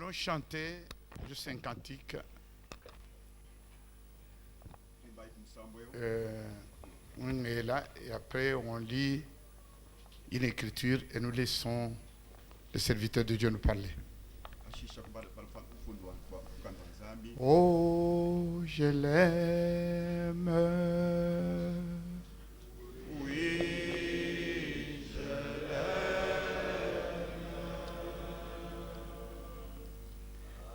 allons chanter juste un cantique. On est là et après on lit une écriture et nous laissons le serviteur de Dieu nous parler. Oh, je l'aime. Oui, je l'aime.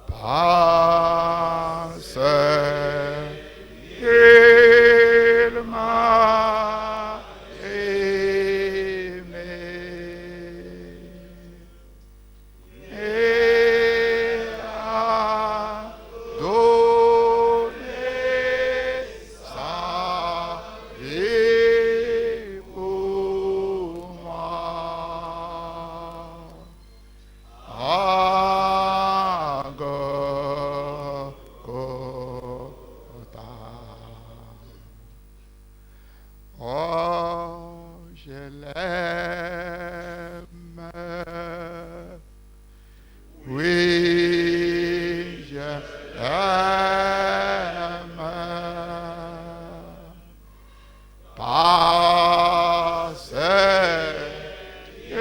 Parce qu'il m'a aimé et a donné sa vie pour moi. À Golgotha. Oh, je l'aime. Oui, je l'aime. Parce qu'il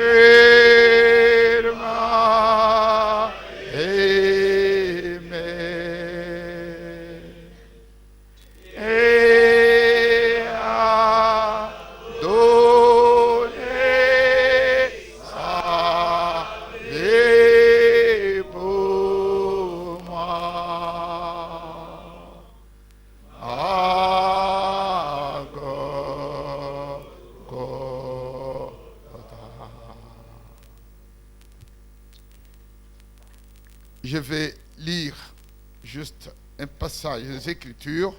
m'a aimé et a donné sa vie pour moi. À Golgotha. Je vais lire juste un passage des Écritures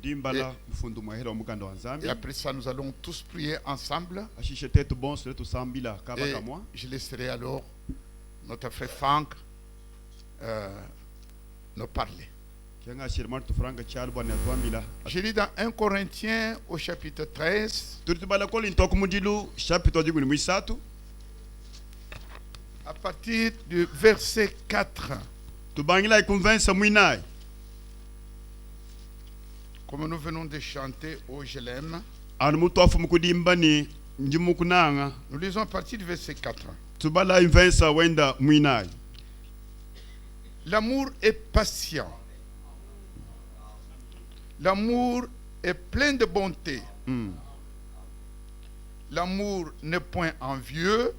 Dimbala mfundu mwahera omuganda wa Nzambi. et après ça nous allons tous prier ensemble Ashishe tetu bonso letu sambila et kabaka mwa. je laisserai alors notre frère Franck nous parler. Kianga shirman tu franga chal bwana twambila. Je lis dans 1 Corinthiens au chapitre 13 Tutubala koli ntoku mudilu chapitre diguni mwisatu. à partir du verset 4. Tubangila ikunvensa mwinai. Comme nous venons de chanter Oh je l'aime, Anu mutofu mukudimba ni njimukunanga. nous lisons à partir du verset 4. Tubala invensa wenda mwinai. L'amour est patient. L'amour est plein de bonté. L'amour n'est point envieux.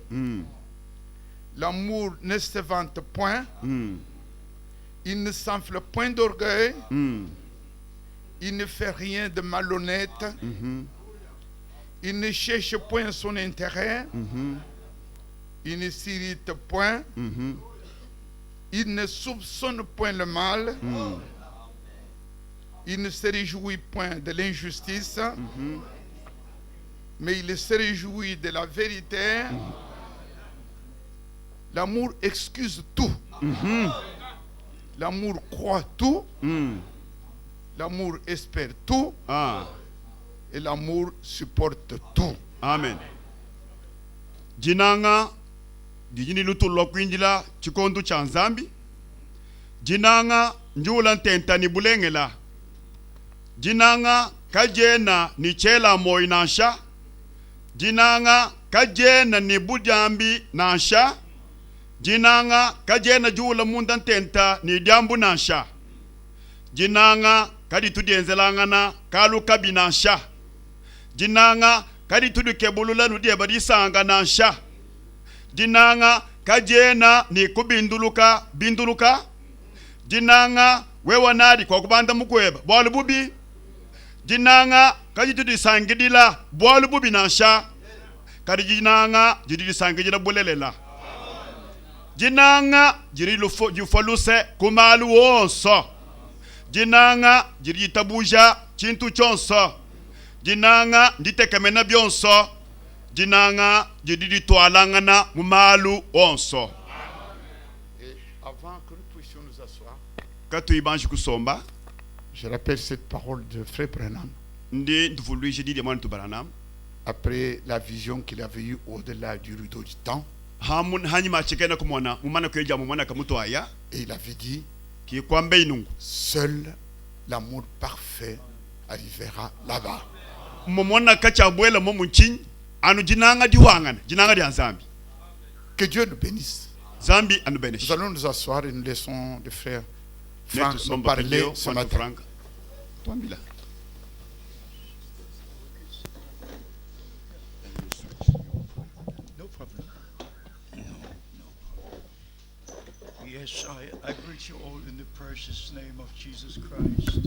L'amour ne se vante point. Il ne s'enfle point d'orgueil. Il ne fait rien de malhonnête. Il ne cherche point son intérêt. Il ne s'irrite point. Il ne soupçonne point le mal. Il ne se réjouit point de l'injustice. Mais il se réjouit de la vérité. L'amour excuse tout. L'amour croit tout. L'amour espère tout. Et l'amour supporte tout. Amen. Jinanga dijini lutulwa kwinjila chikondu cha Nzambi. Jinanga njula ntenta ni bulengela. Jinanga kajena ni chela moi nansha. Jinanga kajena ni bujambi nansha. Jinanga kajena jula munda ntenta ni diambu nansha. Jinanga kadi tudienzelangana kalu kabi nansha. Jinanga kadi tudikebulula nudie badisanga nansha. Jinanga kajena ni kubinduluka binduluka. Jinanga wewa nadi kwa kubanda mukweba bwalu bubi. Jinanga kaji tudisangidila bwalu bubi nansha. Kadi jinanga jidisangidila bulelela. Jinanga jiri jufaluse kumalu wonso. Jinanga jiri tabuja chintu chonso. Jinanga nditekemena byonso. Jinanga jiri toalangana mumalu wonso. Et avant que nous puissions nous asseoir, Katu ibanji kusomba. je rappelle cette parole de Frère Branham Ndi ndufuluije didi mwana tubaranam. après la vision qu'il avait eue au-delà du rideau du temps. hanyuma chikena kumwana mumana kweja mumwana kamutwaya Et il avait dit, kikwambe inungu seul l'amour parfait arrivera là-bas. mumona kachabwela momunchin anu jinanga di anzambi. Que Dieu nous bénisse. Zambi anu benesh. Nous allons nous asseoir et nous laissons le frère Franck nous parler ce matin. No problem. Yes, I greet you all in the precious name of Jesus Christ.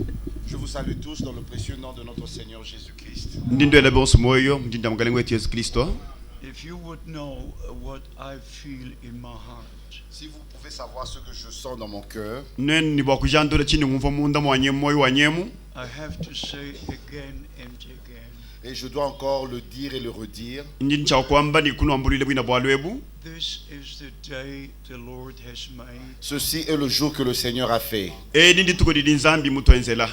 Je vous salue tous dans le précieux nom de notre Seigneur Jésus-Christ. Ndindwele bonso moyo mjinda mgalengo wetu Yesu Kristo. If you would know what I feel in my heart, Si vous pouvez savoir ce que je sens dans mon cœur, Nen ni bakujandole chini ngumva munda mwanyemu moyo wanyemu. I have to say again and again, et je dois encore le dire et le redire, Ndin cha kwamba ni kuno ambulile bwina bwalwebu. this is the day the Lord has made. ceci est le jour que le Seigneur a fait. Ndindi tuko didi nzambi mutwenzela.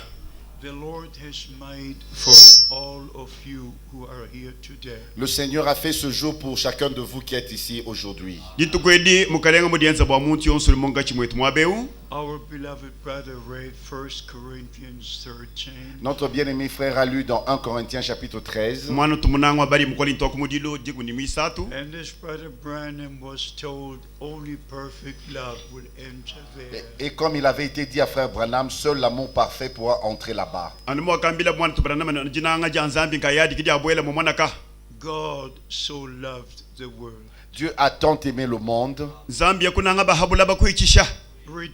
The Lord has made for all of you who are here today. Le Seigneur a fait ce jour pour chacun de vous qui êtes ici aujourd'hui. Ditukwedi mukalenga mudienza bwa muntu yonso limonga chimwetu mwabeu. Our beloved brother read 1 Corinthians 13. Notre bien-aimé frère a lu dans 1 Corinthiens chapitre 13. Mwana tumunangwa bali mukolinto kumudilo digu ni misatu. And as Brother Branham was told, only perfect love will enter there. Et comme il avait été dit à frère Branham, seul l'amour parfait pourra entrer là-bas. Anu mwakambila mwana tubranama jinanga janzambi nkayadi kidi abwela mu mwana ka. God so loved the world. Dieu a tant aimé le monde. Zambi yakunanga bahabula bakuichisha.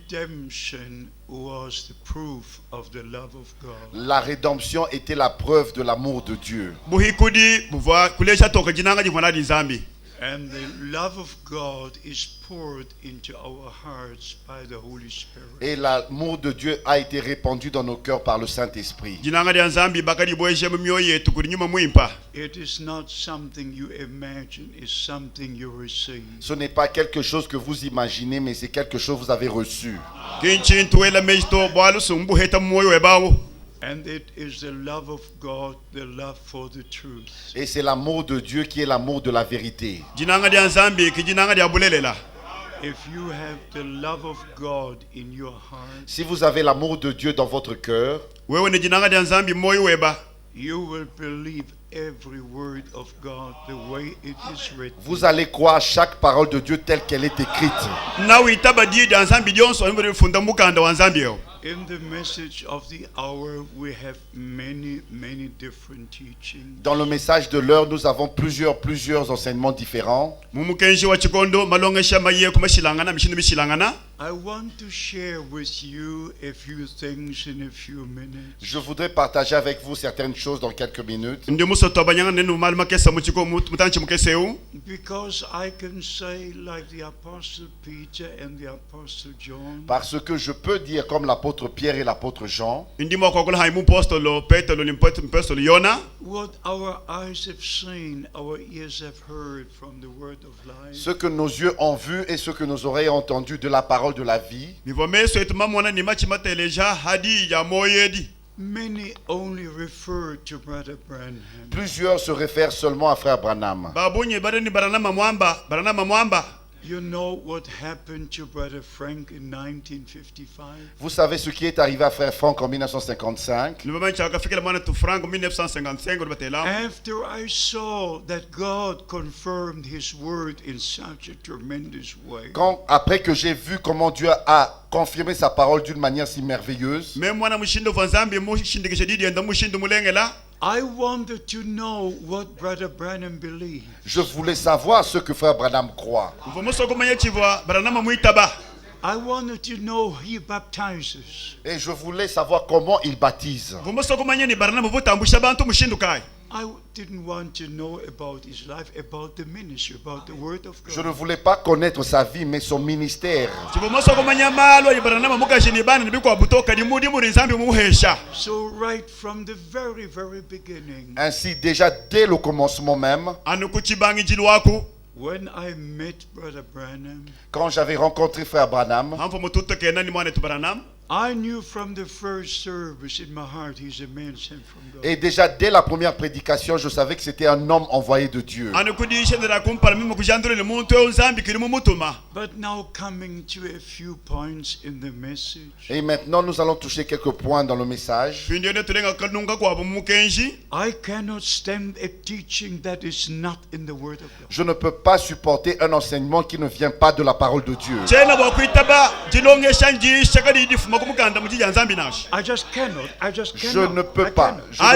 Redemption was the proof of the love of God. La rédemption était la preuve de l'amour de Dieu. Buhikudi buva kulesha toka jinanga jivona di zambi. And the love of God is poured into our hearts by the Holy Spirit. Et l'amour de Dieu a été répandu dans nos cœurs par le Saint-Esprit. Jinanga di zambi bakadi boyeshe mu myoyo yetu kuri nyuma mwimpa. It is not something you imagine, it's something you receive. Ce n'est pas quelque chose que vous imaginez, mais c'est quelque chose que vous avez reçu. Kinchintu wela mejto bwalu sumbu heta moyo webawo. And it is the love of God, the love for the truth. Et c'est l'amour de Dieu qui est l'amour de la vérité. Jinanga di zambi ki jinanga di abulelela. If you have the love of God in your heart, Si vous avez l'amour de Dieu dans votre cœur, Wewe ni jinanga di zambi moyo weba. you will believe every word of God the way it is written. vous allez croire chaque parole de Dieu telle qu'elle est écrite. Na uitaba di zambi dionso nimbe funda mukanda wa zambi yo. In the message of the hour, we have many different teachings. Dans le message de l'heure, nous avons plusieurs enseignements différents. Mumukenji wa chikondo malongesha maye kumashilangana mishindu mishilangana. I want to share with you a few things in a few minutes. Je voudrais partager avec vous certaines choses dans quelques minutes. Ndi musoto abanyanga nenu malima kesa muchiko mutanchi mukeseu. Because I can say like the Apostle Peter and the Apostle John, Parce que je peux dire comme l'apôtre Pierre et l'apôtre Jean, Ndi mwakokola haimu apostolo Petro ni apostolo Yona. what our eyes have seen, our ears have heard from the word of life. ce que nos yeux ont vu et ce que nos oreilles ont entendu de la parole de la vie. Nivomeso etuma mwana ni machimateleja hadi ya moyedi. Many only refer to Brother Branham. Plusieurs se réfèrent seulement à frère Branham. Babunye barani baranama mwamba. You know what happened to Brother Frank in 1955? Vous savez ce qui est arrivé à frère Franck en 1955? Nivomecha akafikela mwana tu franco 1955 batela. After I saw that God confirmed His word in such a tremendous way, Après que j'ai vu comment Dieu a confirmé sa parole d'une manière si merveilleuse, Me mwana mushindo wa zambi mushindikishe didi enda mushindu mulengela. I wanted to know what Brother Branham believed. je voulais savoir ce que frère Branham croit. Mvomoso kumanya chivwa baranama muitaba. I wanted to know he baptizes. Et je voulais savoir comment il baptise. Mvomoso kumanya ni baranama vutambusha bantu mushindu kai. I didn't want to know about his life, about the ministry, about the word of Je ne God. voulais pas connaître sa vie, mais son ministère. Chivomoso kumanya malo ni baranama mukashini bana nibiko butoka ni mudi muri zambi muhesha. So right from the very beginning, Ainsi, déjà dès le commencement même, Anu kuchibangi jilwaku. when I met Brother Branham, quand j'avais rencontré frère Branham, Hamfo mututo kena ni mwana tu baranam. I knew from the first service in my heart he's a man sent from God. Et déjà dès la première prédication, je savais que c'était un homme envoyé de Dieu. But now coming to a few points in the message. Et maintenant, nous allons toucher quelques points dans le message. I cannot stand a teaching that is not in the Word of God. Je ne peux pas supporter un enseignement qui ne vient pas de la parole de Dieu. I just cannot. Je ne peux pas. Je ne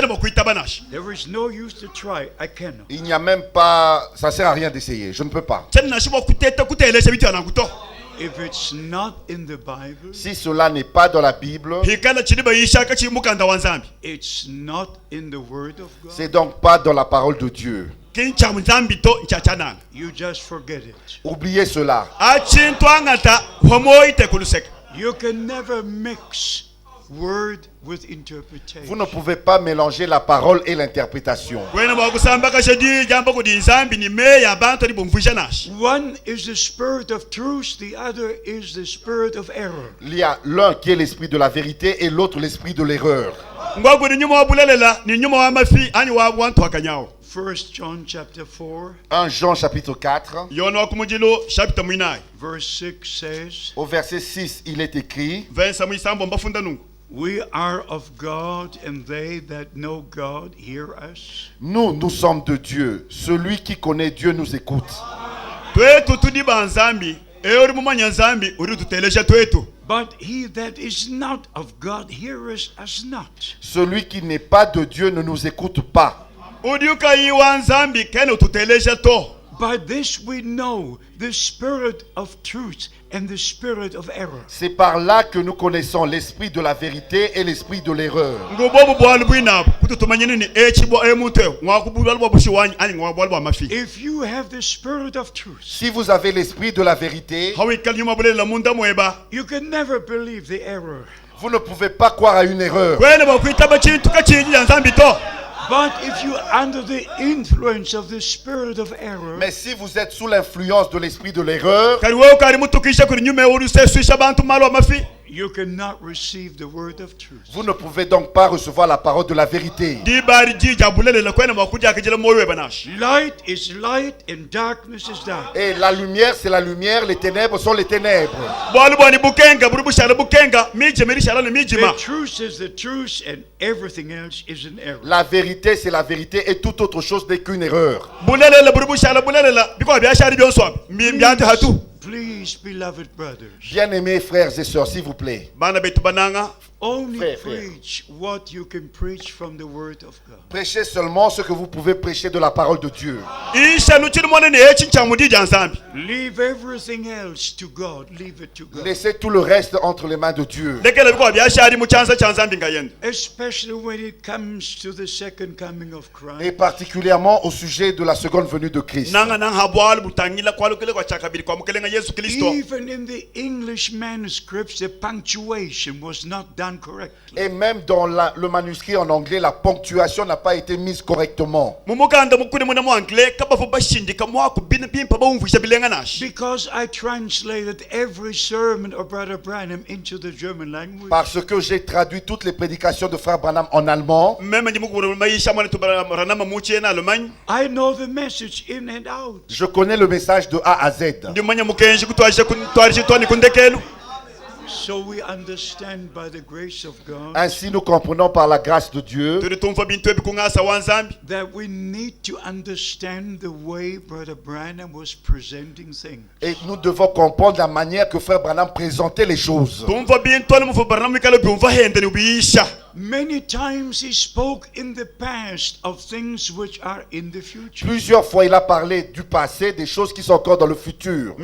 peux pas. There is no use to try. I cannot. Il n'y a même pas... Ça ne sert à rien d'essayer. Je ne peux pas. If it's not in the Bible, Si cela n'est pas dans la Bible, it's not in the Word of God. c'est donc pas dans la parole de Dieu. You just forget it. Oubliez cela. You can never mix word with interpretation. Vous ne pouvez pas mélanger la parole et l'interprétation. One is the spirit of truth, the other is the spirit of error. Il y a l'un qui est l'esprit de la vérité et l'autre l'esprit de l'erreur. 1 John chapter 4, 1 Jean chapitre 4, verse 6 says, au verset 6, il est écrit: We are of God, and they that know God hear us. Nous sommes de Dieu. Celui qui connaît Dieu nous écoute. But he that is not of God heareth us not. Celui qui n'est pas de Dieu ne nous écoute pas. By this we know the spirit of truth and the spirit of error. C'est par là que nous connaissons l'esprit de la vérité et l'esprit de l'erreur. If you have the spirit of truth, Si vous avez l'esprit de la vérité, you can never believe the error. vous ne pouvez pas croire à une erreur. But if you are under the influence of the spirit of error, Mais si vous êtes sous l'influence de l'esprit de l'erreur, you cannot receive the word of truth. vous ne pouvez donc pas recevoir la parole de la vérité. Light is light and darkness is dark. Et la lumière, c'est la lumière, les ténèbres sont les ténèbres. The truth is the truth and everything else is an error. La vérité, c'est la vérité et toute autre chose n'est qu'une erreur. Please, beloved brothers, Bien-aimés frères et sœurs, s'il vous plaît, only Frère. preach what you can preach from the word of God. prêchez seulement ce que vous pouvez prêcher de la parole de Dieu. Leave everything else to God. Leave it to God. Laissez tout le reste entre les mains de Dieu. Especially when it comes to the second coming of Christ. Et particulièrement au sujet de la seconde venue de Christ. Even in the English manuscripts, the punctuation was not done correctly. Et même dans le manuscrit en anglais, la ponctuation n'a pas été mise correctement. Because I translated every sermon of Brother Branham into the German language. Parce que j'ai traduit toutes les prédications de Frère Branham en allemand. I know the message in and out. Je connais le message de A à Z. So we understand by the grace of God Ainsi, nous comprenons par la grâce de Dieu that we need to understand the way Brother Branham was presenting things. et nous devons comprendre la manière que Frère Branham présentait les choses. Many times he spoke in the past of things which are in the future. Plusieurs fois, il a parlé du passé, des choses qui sont encore dans le futur.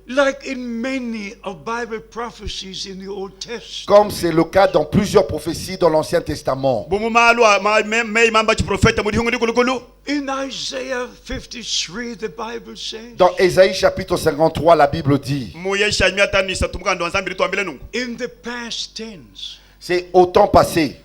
Like in many of Bible prophecies in the Old Testament. Comme c'est le cas dans plusieurs prophéties dans l'Ancien Testament. In Isaiah 53, the Bible says, Dans Ésaïe chapitre 53, la Bible dit, in the past tense, c'est au temps passé.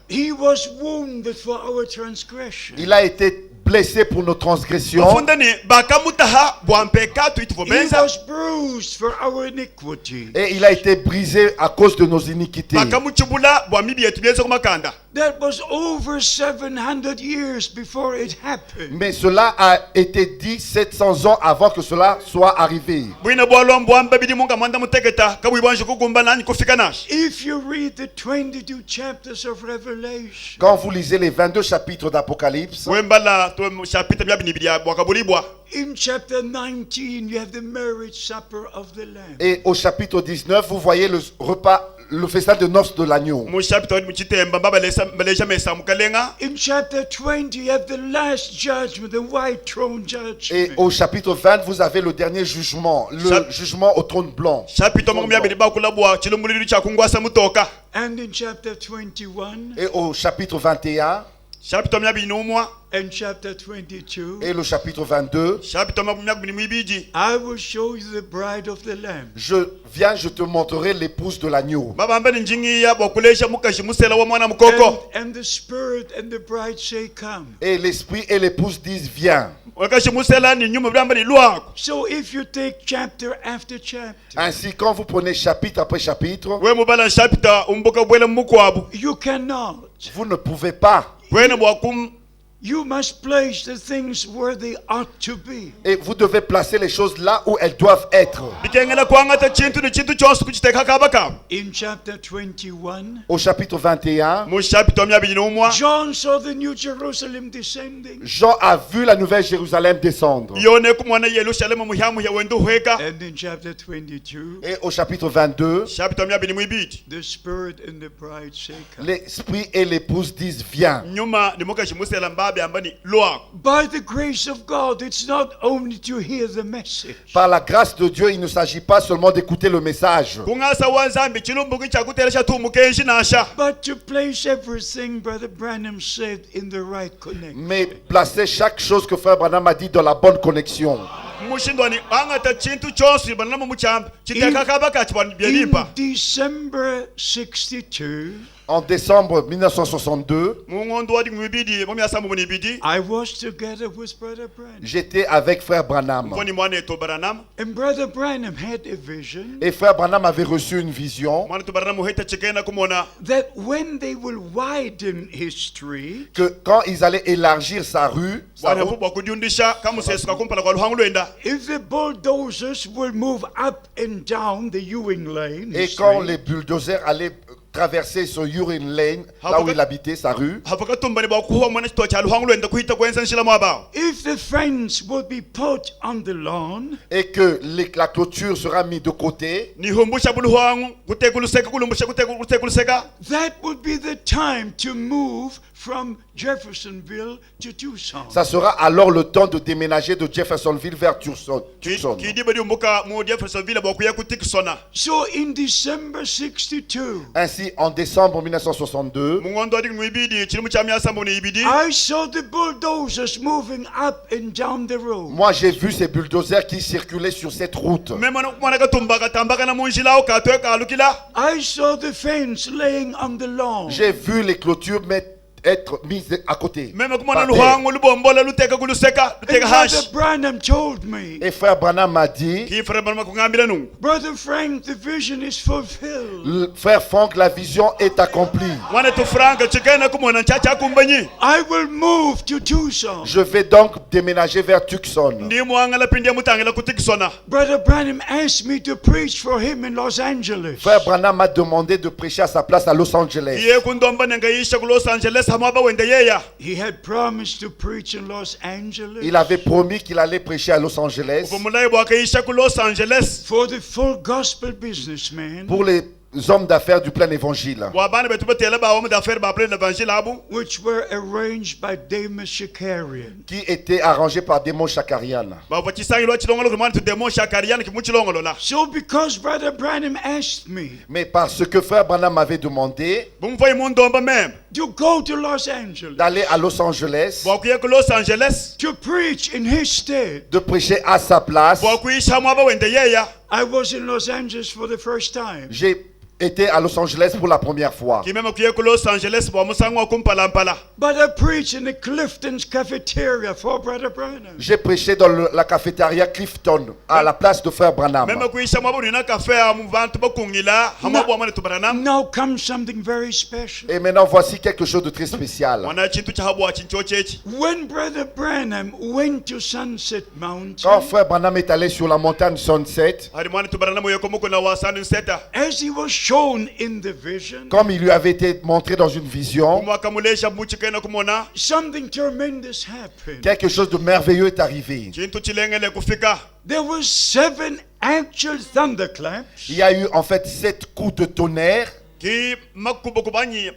he was wounded for our transgression. Il a été blessé blessé pour nos transgressions. bafundani bakamutaha bwampeka He tuituvobenza was bruised for our iniquity. Et il a été brisé à cause de nos iniquités. bakamuchubula bwamibi yetu byeze kumakanda. That was over 700 years before it happened. Mais cela a été dit 700 ans avant que cela soit arrivé. bwina bwalwa mbwamba bidi munga mwanda mutegeta kabwibwanje kugumba nanyi kufika nashi. If you read the 22 chapters of Revelation, Quand vous lisez les 22 chapitres d'Apocalypse, wembala to chapita byabini bya bwakabulibwa. in chapter 19 you have the marriage supper of the Lamb. et au chapitre 19, vous voyez le repas, le festin de noces de l'agneau. Mu chapita wadi muchitemba balesha mesa mukalenga. In chapter 20 you have the last judgment, the white throne Et judgment. au chapitre 20, vous avez le dernier jugement, le jugement au trône blanc. Chapita makumi abiri bakulabwa chilumuliro cha kungwasa mutoka. And in chapter 21 Et au chapitre 21 chapita myabiri numwa. and chapter 22, et le chapitre 22, chapita makumi abiri mwibiji. I will show you the bride of the Lamb. je te montrerai l'épouse de l'agneau. Babamba ni njingiya bwakulesha mukashi musela wa mwana mukoko. And the Spirit and the bride say, come. Et l'esprit et l'épouse disent, viens. Wakashi musela ni nyuma byamba ni lwako. So if you take chapter after chapter, Ainsi, quand vous prenez chapitre après chapitre, We mubala chapita umbuka bwela mukwabu. you cannot. vous ne pouvez pas. Bwena bwakum You must place the things where they ought to be. Et vous devez placer les choses là où elles doivent être. bikengela kwangata chintu ni chintu chonse kuchiteka kabaka. In chapter 21, Au chapitre 21, Mu chapita myabiri numwa. John saw the New Jerusalem descending. Jean a vu la nouvelle Jérusalem descendre. Yone kumwana Yerusalemu muhyamu ya wendu hweka. And in chapter 22, Et au chapitre 22, Chapita myabiri mwibiji. the Spirit and the bride say, come. l'esprit et l'épouse disent, viens. Nyuma ni mukashi musela mbabe ambani lwako. By the grace of God, it's not only to hear the message, Par la grâce de Dieu, il ne s'agit pas seulement d'écouter le message, Kungasa wanzambi chilumbuki chakuteresha tu mukenshi nasha. but to place everything, Brother Branham said, in the right connection. mais placer chaque chose que Frère Branham a dit dans la bonne connexion. Mushindwani angata chintu chonse banama muchamba chiteka kabaka chibani In byelipa. December 62, En décembre 1962, Mungondo wadi mwibidi mumyasamu munibidi. I was together with Brother Branham. j'étais avec Frère Branham. Mfoni mwana eto baranam. And Brother Branham had a vision Et Frère Branham avait reçu une vision Mwana to baranam heta chikena kumona. that when they will widen his street, que quand ils allaient élargir sa rue, sa Wana route, kubwa kujundisha kamusesuka kumpala kwa luhangu lwenda. if the bulldozers will move up and down the Ewing Lane, et his quand street, les bulldozers allaient traverser ce Urine Lane, là où il habitait, sa rue, Hapaka tumbani bwa kuwa mwana chito cha luhangu lwenda kuhita kwenza nshila mwabao. if the fence will be put on the lawn, et que la clôture sera mise de côté, Nihumbusha buluhangu kutekuluseka kulumbusha kutekuluseka. that would be the time to move from Jeffersonville to Tucson. ça sera alors le temps de déménager de Jeffersonville vers Tucson. Kidiba di umbuka mu Jeffersonville bwa kuya kutikisona. So in December 62, Ainsi, en décembre 1962, Mungondo wadi mwibidi chilimu cha myasambu ni ibidi. I saw the bulldozers moving up and down the road. moi j'ai vu ces bulldozers qui circulaient sur cette route. Mema mwana katumba katambaka na munjila ukatweka alukila. I saw the fence laying on the lawn. J'ai vu les clôtures être mises à côté. Mema kumana par terre. luhangu lubombola luteka kuluseka And luteka Brother hash. Branham told me, Et Frère Branham m'a dit, Kifere barama kungambila nu. Brother Frank, the vision is fulfilled. Frère Franck, la vision est accomplie. Mwana tu franka chikena kumona chacha kumbanyi. I will move to Tucson. Je vais donc déménager vers Tucson. Ndi mwangala pindi ya mutangila kutikisona. Brother Branham asked me to preach for him in Los Angeles. Frère Branham m'a demandé de prêcher à sa place à Los Angeles. Iye kundomba nengaisha ku Los Angeles hamaba wende yeya. He had promised to preach in Los Angeles Il avait promis qu'il allait prêcher à Los Angeles Ufumulai bwakaisha ku Los Angeles. for the full gospel businessman, pour les hommes d'affaires du plein évangile, Wabana betu betela ba homme d'affaires ba plein d'évangile abu. which were arranged by Damas Shakarian. qui était arrangé par Démon Chakarian. Ba wachisangi lwa chilongolo kumana tu demo shakariana kimuchilongolo la. So because Brother Branham asked me Mais parce que Frère Branham m'avait demandé Bumfai mundomba mem. to go to Los Angeles d'aller à Los Angeles, Bwakuye ku Los Angeles. to preach in his stead, de prêcher à sa place, Bwakuisha mwaba wende yeya. I was in Los Angeles for the first time. j'ai était à Los Angeles pour la première fois. kimema kuye ku Los Angeles bwa musango wa kumpalampala. But I preached in the Clifton's cafeteria for Brother Branham. J'ai prêché dans la cafétéria Clifton, à la place de Frère Branham. Mema kuisha mwabuni na cafe ya mvantu bakungila hamwabu amane tubaranam. Now comes something very special. Et maintenant, voici quelque chose de très spécial. Wana chintu cha habu wa chincho chechi. When Brother Branham went to Sunset Quand Mountain, Frère Branham est allé sur la montagne Sunset, Hari mwana tubaranamu yoko muko na wasanu nseta. as he was shown in the vision, comme il lui avait été montré dans une vision, Kumwaka mulesha muchikena kumona. something tremendous happened. quelque chose de merveilleux est arrivé. Chintu chilengele kufika. There were 7 actual thunderclaps. Il y a eu en fait 7 coups de tonnerre Ki makubo kubanyi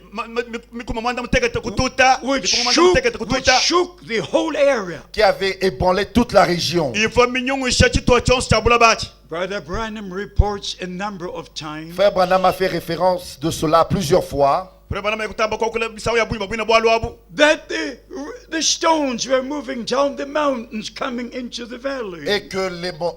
mikuma mwanda mutegete kututa. Which Mikuma mwanda mutegete shook, kututa. the whole area. qui avait ébranlé toute la région. Ifo minyungu isha chitwa chonsi cha bulabachi. Brother Branham reports a number of times Frère Branham a fait référence de cela plusieurs fois, Prebanama yakutamba kwa kule bisawu ya bwima bwina bwalu abu. that the stones were moving down the mountains coming into the valley. et que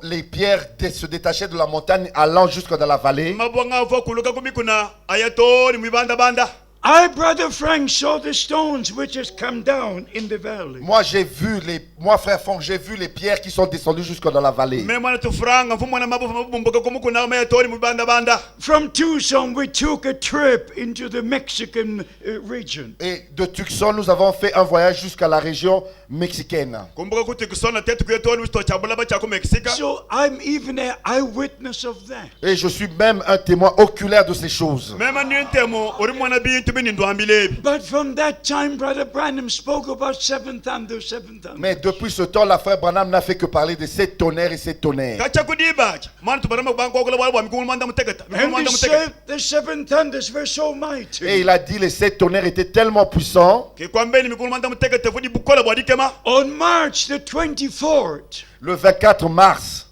les pierres se détachaient de la montagne allant jusque dans la vallée. Mabwanga vo kuluka kumikuna ayatori mwibanda banda. I, Brother Frank, saw the stones which has come down in the valley. Moi, frère Franck, j'ai vu les pierres qui sont descendues jusque dans la vallée. Me mwana tufranga mfu mwana mabu mabumbuka kumukuna mayatori mwibanda banda. From Tucson, we took a trip into the Mexican region. Et de Tucson, nous avons fait un voyage jusqu'à la région mexicaine. Kumbuka kuti kusona tetu kuyetori wisto cha bulaba cha ku Mexica. So I'm even an eyewitness of that. Et je suis même un témoin oculaire de ces choses. Mema nintemo uri mwana bintu bini ndwambilebi. But from that time, Brother Branham spoke about 7 thunders, 7 thunders. Mais depuis ce temps, la frère Branham n'a fait que parler de 7 tonnerres et 7 tonnerres. Kacha kudibacha. Mwana tubarama kubanga okula bwa mikulu mwanda mutegeta. Mikulu And mwanda he mutegeta. said the 7 thunders were so mighty. Et il a dit les 7 tonnerres étaient tellement puissants. Ki kwambeni mikulu mwanda mutegeta fudi bukola bwa dikema. On March the 24th, Le 24 mars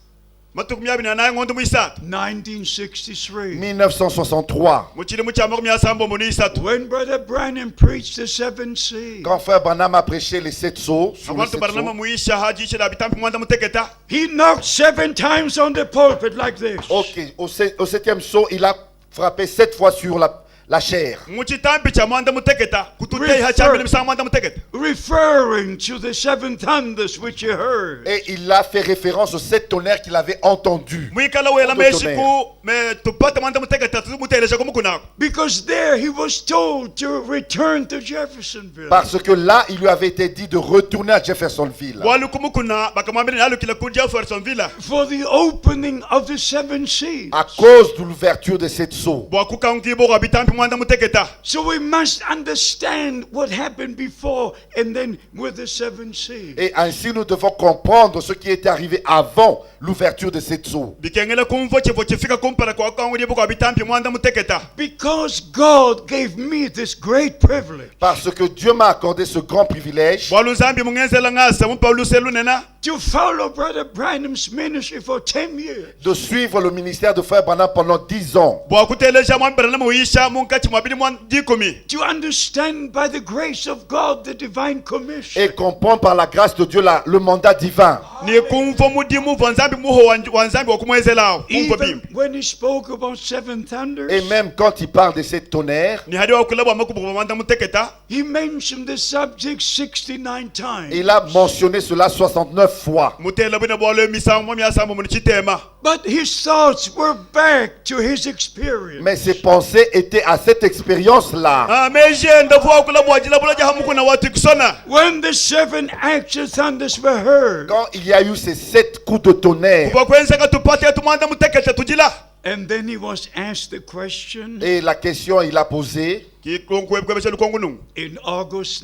Matuku myabini anaye ngondu mwisatu. 1963, 1963, Muchili muchama kumya sambo muni isatu. when Brother Branham preached the 7 seas, quand frère Branham a prêché les 7 sceaux, sur les Abantu 7 baranama sceaux, muisha haji ishira bitampi mwanda mutegeta. he knocked 7 times on the pulpit like this. ok, au 7e sceau, il a frappé 7 fois sur la chair, Muchitampi cha mwanda mutegeta. Kututei hachambili msa mwanda mutegeta. referring to the 7 thunders which you heard. et il a fait référence aux 7 tonnerres qu'il avait entendus. Mwikala wela Tonnerre. meshiku me tupate mwanda mutegeta tumutelesha kumukunako. Because there he was told to return to Jeffersonville. Parce que là, il lui avait été dit de retourner à Jeffersonville. Walu kumukuna bakamwambia nalu kila kuja Jeffersonville. For the opening of the 7 seas. À cause de l'ouverture de cette sceaux. Bwa kukangibo kwa bitampi mwanda mutegeta. So we must understand what happened before and then with the 7 seas. Et ainsi, nous devons comprendre ce qui était arrivé avant l'ouverture de cette sceaux. Bikengele kumvo chivo chifika kumpala kwa kangibo kwa bitampi mwanda mutegeta. Because God gave me this great privilege Parce que Dieu m'a accordé ce grand privilège Walu zambi mungenzela ngasa mumpa uluselu nena. to follow Brother Branham's ministry for 10 years. de suivre le ministère de frère Branham pendant 10 ans. Bwa kutelesha mwambira na muisha munkachi mwabili mwandikumi. To understand by the grace of God the divine commission. Et comprendre par la grâce de Dieu le mandat divin. Ni kumvo mudimu vanzambi muho wanzambi wakumwezelao. Kumvo Even bimu. when he spoke about 7 thunders, Et même quand il parle de cette tonnerre, Ni hadi wakulabwa makubu mwanda mutegeta. he mentioned the subject 69 times. il a mentionné cela 69 fois. Mutela bina bwalo misambo myasamba munichitema. But his thoughts were back to his experience. Mais ses pensées étaient à cette expérience-là. Mejenda vuwa kulabwa jila bula jahamuku na watu kusona. When the 7 actual thunders were heard, Quand il y a eu ces 7 coups de tonnerre, Kwa kwenzeka tupate tumwanda mutegeta tujila. and then he was asked the question et la question il a posée Kikwebwebesha lukongu nungu. in August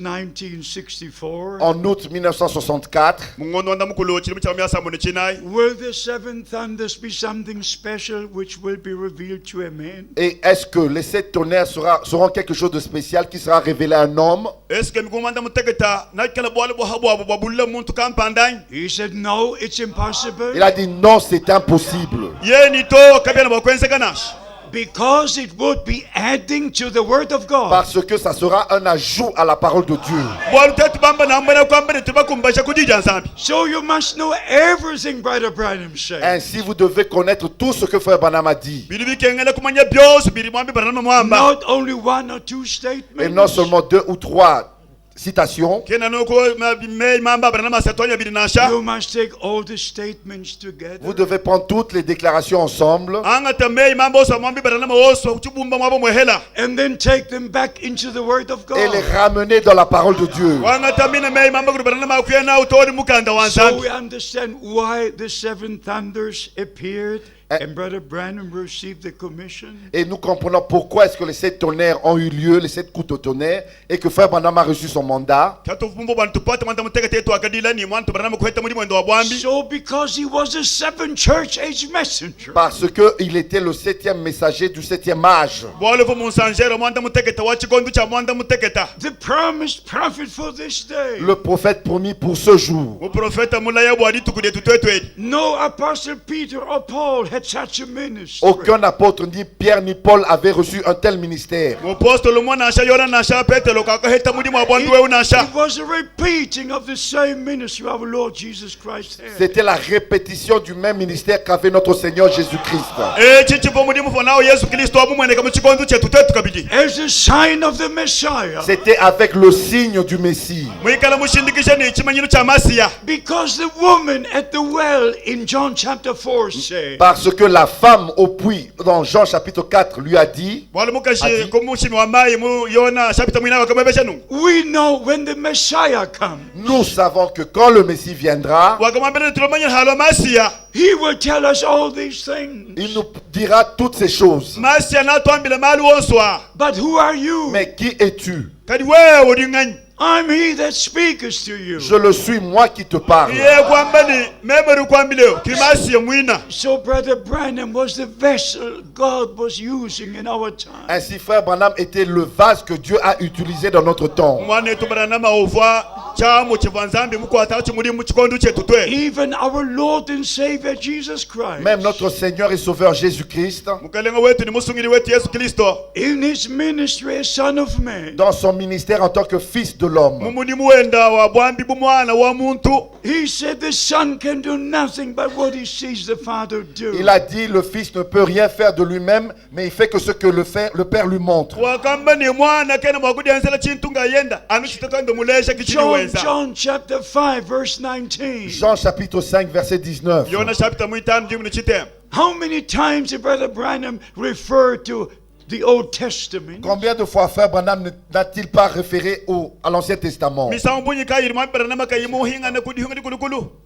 1964, en août 1964, Mungondo wanda mukulu chilimu cha myasamba nichinai. will the 7 thunders be something special which will be revealed to a man? et est-ce que les 7 tonnerres seront quelque chose de spécial qui sera révélé à un homme? Eske mikumanda mutegeta na kala bwalo bwahabwa bwabulle muntu kampandai. He said, no, it's impossible. Il a dit non, c'est impossible. Ye ni to kabena bwakwenzeka nashi. Because it would be adding to the word of God. Parce que ça sera un ajout à la parole de Dieu. So you must know everything Brother Branham said. Ainsi, vous devez connaître tout ce que Frère Branham a dit. Not only one or two Et non statements. seulement 2 ou 3 citations. You must take all the statements Vous together. devez prendre toutes les déclarations ensemble And then take them back into the word of et les God. ramener dans la parole de Dieu. So we understand why the seven thunders appeared and Brother Branham received the commission. Et nous comprenons pourquoi est-ce que les 7 tonnerres ont eu lieu, les 7 coups de tonnerre, et que Frère Branham a reçu son mandat. So because he was a seven church age messenger. Parce qu'il était le 7e messager du 7e âge. The promised prophet for this day. Le prophète promis pour ce jour. No apostle Peter or Paul had such a ministry. Aucun apôtre, ni Pierre ni Paul, avait reçu un tel ministère. It was a repeating of the same ministry our Lord Jesus Christ had. C'était la répétition du même ministère qu'avait notre Seigneur Jésus-Christ. As a sign of the Messiah. C'était avec le signe du Messie. Because the woman at the well in John chapter 4 said, Parce que la femme au puits, dans Jean chapitre 4, lui a dit, we know when the Messiah comes, nous savons que quand le Messie viendra, he will tell us all these things. il nous dira toutes ces choses. But who are you? Mais qui es-tu? I'm he that speaketh to you. Je le suis, moi qui te parle. So Brother Branham was the vessel God was using in our time. Ainsi, Frère Branham était le vase que Dieu a utilisé dans notre temps. Even our Lord and Savior Jesus Christ. Même notre Seigneur et Sauveur Jésus-Christ, In his ministry as Son of Man. dans son ministère en tant que Fils de l'homme, He said the Son can do nothing but what he sees the Father do. il a dit le Fils ne peut rien faire de lui-même, mais il fait que ce que le Père lui montre. John chapter 5 verse 19. Jean chapitre 5 verset 19. How many times did Brother Branham refer to the Old Testament? Combien de fois Frère Branham n'a-t-il pas référé à l'Ancien Testament,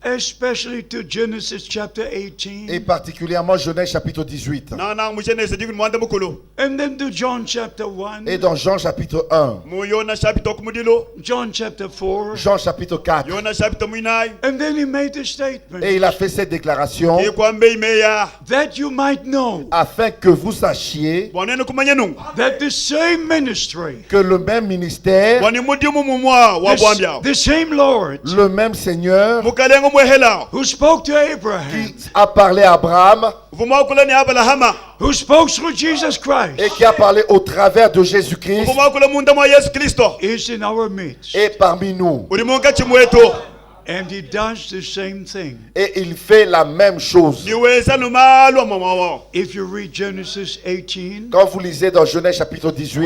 Especially to Genesis chapter 18. et particulièrement Genèse chapitre 18, And then to John chapter 1. et dans Jean chapitre 1, John chapter 4. Jean chapitre 4, And then he made the statement et il a fait cette déclaration that you might know afin que vous sachiez that the same ministry, que le même ministère, the same Lord le même Seigneur who spoke to Abraham, qui a parlé à Abraham who spoke through Jesus Christ, et qui a parlé au travers de Jésus-Christ is in our midst. est parmi nous. And he does the same thing. Et il fait la même chose. If you read Genesis 18, Quand vous lisez dans Genèse chapitre 18,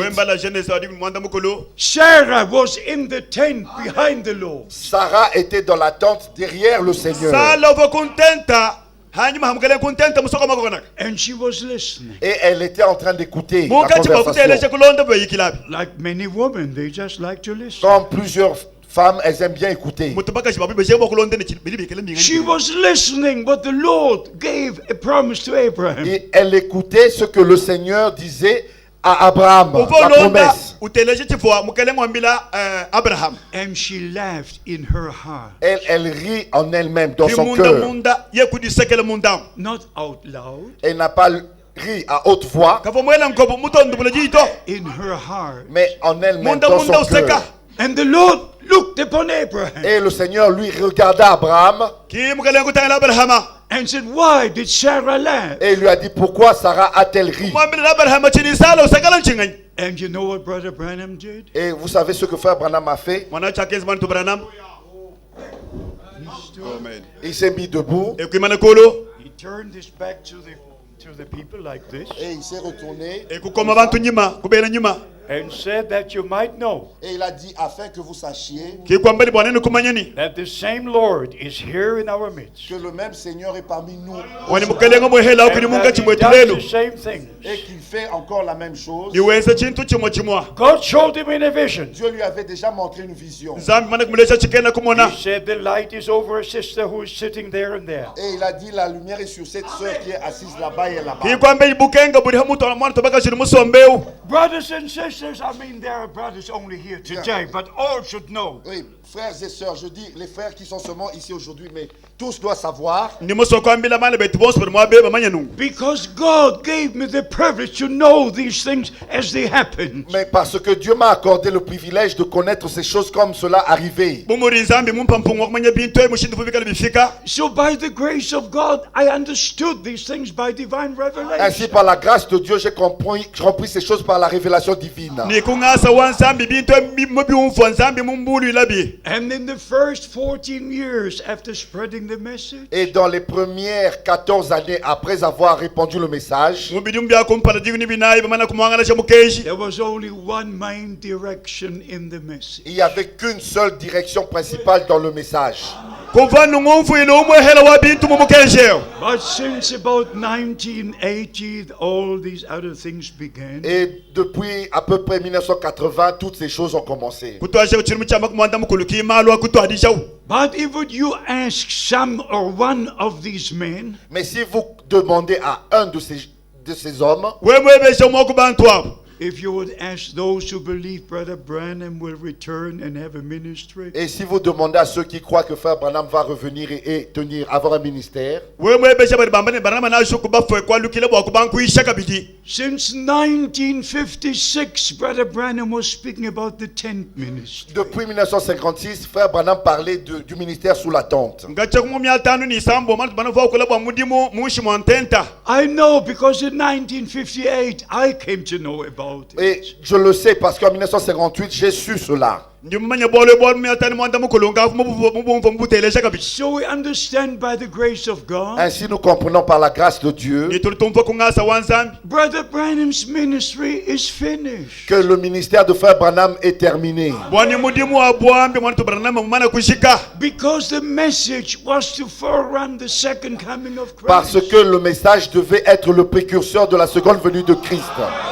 Sarah was in the tent behind the Lord. Sarah était dans la tente derrière le Seigneur. And she was listening. Et elle était en train d'écouter la conversation. Like many women, they just like to listen. Comme plusieurs femmes, elles aiment bien écouter. She was listening what the Lord gave a promise to Abraham. Et elle écoutait ce que le Seigneur disait à Abraham, la promesse. And she laughed in her heart. Elle rit en elle-même, dans son cœur. Not out loud. Elle n'a pas ri à haute voix, In her heart. mais en elle-même, dans son cœur. And the Lord looked upon Abraham. Et le Seigneur lui regarda Abraham And said, why did Sarah laugh? Et il lui a dit, pourquoi Sarah a-t-elle ri? mwambile abrahamu chini sala usakala nchinganyi And you know what Brother Branham did? Et vous savez ce que frère Branham a fait? mwana chakezi mwana tubranam Il s'est mis debout ekwimana kolo He turned his back to the people like this et il s'est retourné ekukoma abantu nyuma kubera nyuma and said that you might know et il a dit, afin que vous sachiez kikwambali bwanene kumanyani that the same Lord is here in our midst. que le même Seigneur est parmi nous wani mukelenga muhela ukuli And munga that he chimwe does tulelo the same thing. et qu'il fait encore la même chose. niwenza chintu chimwe chimwa God showed him in a vision. Dieu lui avait déjà montré une vision. nzambi mana kumulesha chikenda kumona He said the light is over a sister who is sitting there and there. Et il a dit, la lumière est sur cette sœur qui est assise là-bas et là-bas. kikwambe ibukenga buri hamuto mwana tobaka chiri musombeu Brothers and sisters, I mean, there are brothers only here today, but all should know. Oui, frères et sœurs, je dis les frères qui sont seulement ici aujourd'hui, mais tous doivent savoir. nimusokwambila mana betu bonse buri mwabe bamanya nungu Because God gave me the privilege to know these things as they happen. Mais parce que Dieu m'a accordé le privilège de connaître ces choses comme cela arrivait. bumuri nzambi mumpa mpungu wa kumanya bintu mushindu bikala bifika So by the grace of God, I understood these things by divine Ainsi, revelation. par la grâce de Dieu, j'ai compris ces choses par la révélation divine. nikungasa wa nzambi bintu mubyumva nzambi mumbulu ilabi And in the first 14 years after spreading the message, Et dans les premières 14 années après avoir répandu le message, mubidimu byakumpala diguni binayi bamana kumwangala cha mukeji there was only one main direction in the message. il n'y avait qu'une seule direction principale dans le message. kuva nungumfuile umwehela wa bintu mumukejeo But since about 1980, all these other things began. Et depuis à peu près 1980, toutes ces choses ont commencé. kutwashe kuchirimu chama kumwanda mukulu kimalwa kutwadishawu But if would you ask some or one of these men, Mais si vous demandez à un de ces hommes, wemwebesha umwa kubantu abo if you would ask those who believe Brother Branham will return and have a ministry, et si vous demandez à ceux qui croient que Frère Branham va revenir et avoir un ministère, wemwebesha bari bambane barama nashuku bafwe kwalukile bwa kubankuisha kabidi since 1956, Brother Branham was speaking about the tent ministry. depuis 1956, Frère Branham parlait du ministère sous la tente. ngacha kumumya tanu ni sambo manu banava kula bwa mudimu mushi mwantenta I know because in 1958, I came to know about Et it. je le sais parce qu'en 1958, j'ai su cela. ndimumanya bole bole myatani mwanda mukulu ngafu mubumva mubutelesha kabidi So we understand by the grace of God, Ainsi, nous comprenons par la grâce de Dieu nitulutumva kungasa wa nzambi Brother Branham's ministry is finished. que le ministère de Frère Branham est terminé. bwani mudimu wa bwambi mwana tubaranama mumana kushika Because the message was to forerun the second coming of Parce Christ. que le message devait être le précurseur de la seconde venue de Christ.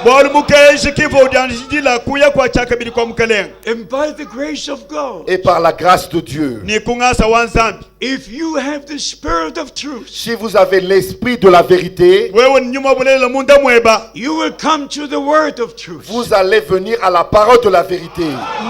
bole mukeji kivo udyanjila kuya kwa chakabili kwa mukelenga And by the grace of God, Et par la grâce de Dieu. ni kungasa wa nzambi if you have the spirit of truth, Si vous avez l'esprit de la vérité, wewe nyuma bulela munda mweba you will come to the word of truth. vous allez venir à la parole de la vérité.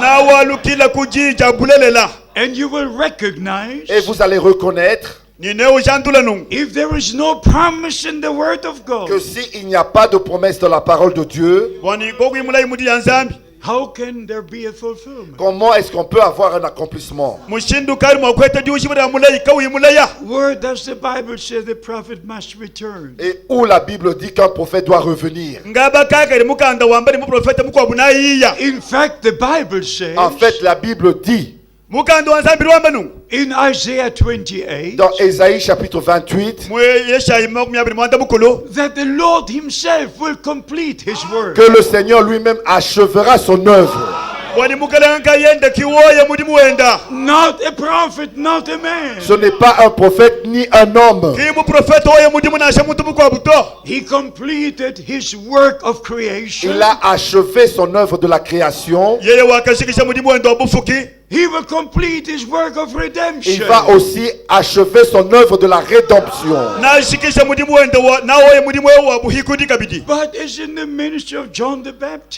nawalukila kujija bulelela And you will recognize Et vous allez reconnaître nineo jandula nungu if there is no promise in the word of que God, s'il n'y a pas de promesse dans la parole de Dieu, bwani gokwimula imudi ya nzambi how can there be a fulfillment? comment est-ce qu'on peut avoir un accomplissement? mushindu kali mwakweta jushibira mulayi kawimulaya Where does the Bible say the prophet must return? Et où la Bible dit qu'un prophète doit revenir. ngaba kakali mukanda wambali muprofeta mukwabunayiya In fact, the Bible says En fait, la Bible dit mukanda wa nzambi lwamba nungu in Isaiah 28 dans Ésaïe chapitre 28 mwe yeshayi makumi abiri mwanda mukulu that the Lord himself will complete his word. que le Seigneur lui-même achèvera son œuvre. bwani mukelenga yenda kiwoya mudimu wenda Not a prophet, not a man. Ce n'est pas un prophète ni un homme. kimuprofeta oyo mudimu nasha muntu mukwabuto He completed his work of creation. Il a achevé son œuvre de la création. yeye wakashikisha mudimu wenda wabufuki He will complete his work of Il redemption. va aussi achever son œuvre de la rédemption. nashikisha mudimu wenda nawoye mudimu wewe wabuhikudi kabidi But as in the ministry of John the